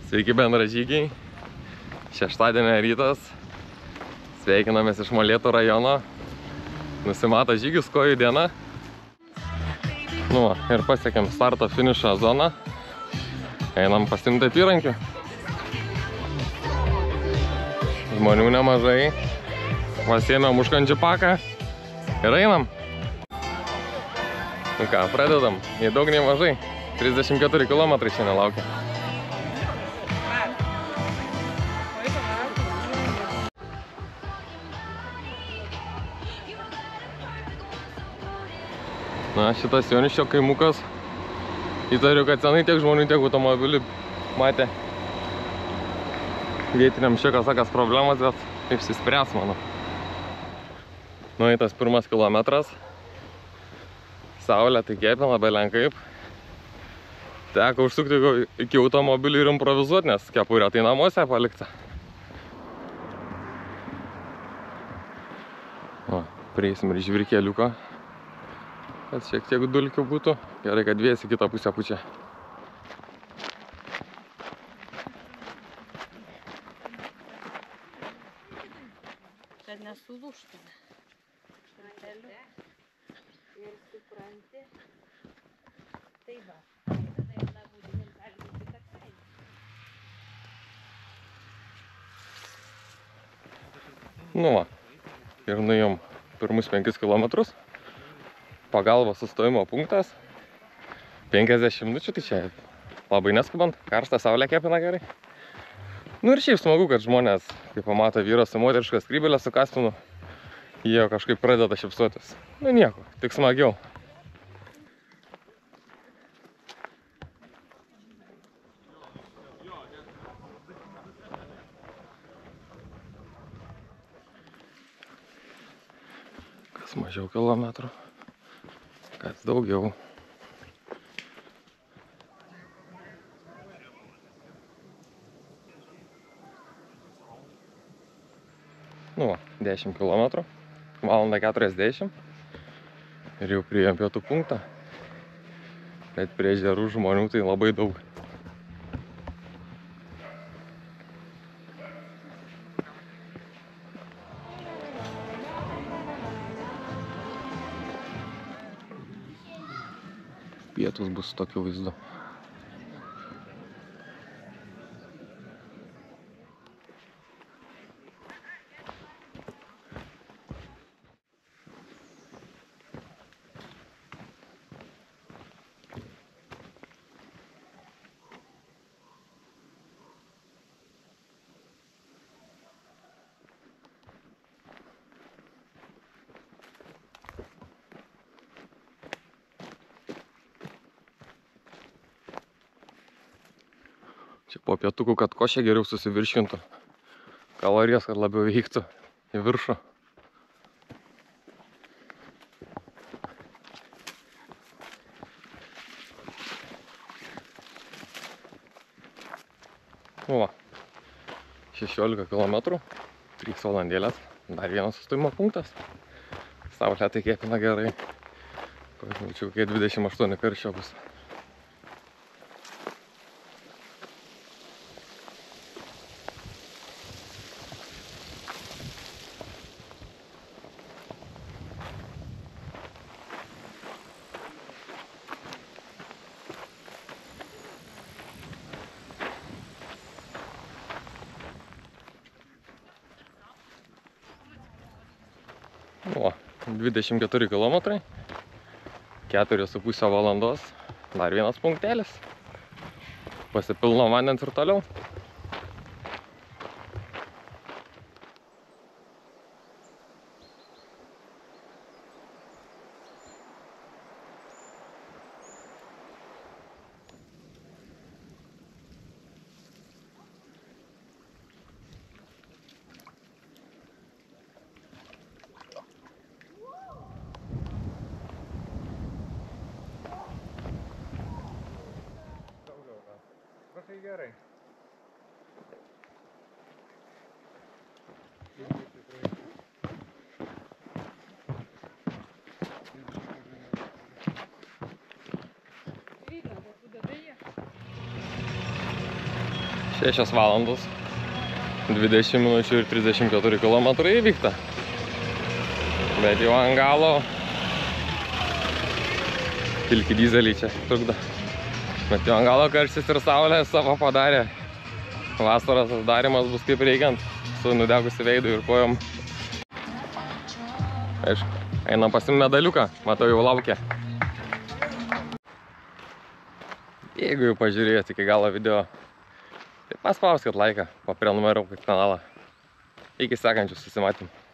Sveiki bendražygiai, šeštadienio rytas, sveikinamės iš Molėtų rajono, nusimato žygius, kojų diena. Nu, ir pasiekėm starto finišo zoną, einam pasiimti apyrankių. Žmonių nemažai, pasiėmėm užkandžių paką ir einam. Nu ką, pradedam, nei daug, nei mažai, 34 km šiandien laukia. Na, šitas Joniškio kaimukas, įtariu, kad senai tiek žmonių, tiek automobilių matė. Vietiniam šiokios tokios problemas, bet išsispręs, manau. Nueitas pirmas kilometras. Saulė tai kepina, belenkaip. Teko užsukti iki automobilių ir improvizuoti, nes kepurė tai namuose palikta. O, prieisim ir žvirkėliuką, kad šiek tiek dulkių būtų. Gerai, kad vėjas į kitą pusę pučia. Kad nesulūžtume. Ir supranti. Tai va. Nu va. Ir nuėjom pirmus 5 kilometrus. Pagalbos sustojimo punktas. 50 minučių, tai čia labai neskubant. Karšta, saulė kepina gerai. Nu ir šiaip smagu, kad žmonės, kai pamato vyrą su moterišką skrybėlę su kaspinu, jie kažkaip pradeda šypsotis. Nu nieko, tik smagiau. Kas mažiau kilometrų, kas daugiau. Nu va, 10 km, valandą 40 ir jau priėjom pietų punktą. Bet prie ežerų žmonių tai labai daug. Pietus bus tokiu vaizdu. Čia po pietukų, kad košė geriau susivirškintų. Kalorijas, kad labiau veiktų į viršų. O, 16 km, 3 valandėlės, dar vienas sustojimo punktas. Saulė tai kepina gerai. Jaučiu, kai 28 karščio bus. O, 24 km, 4,5 valandos, dar vienas punktelis. Pasipilnom vandens ir toliau. Tai gerai. 6 valandos, 20 minučių ir 34 km įvykta. Bet jau ant galo pilki dizeliai čia trukdo. Bet jau ant galo karštis ir saulė savo padarė. Vasaros darimas bus kaip reikiant, su nudegusi veidu ir kojom. Aišku, einam pasim medaliuką, matau jau laukia. Jeigu jau pažiūrėjot iki galo video, tai paspauskit laiką, paprenumeruokit kanalą. Iki sekančių susimatymų.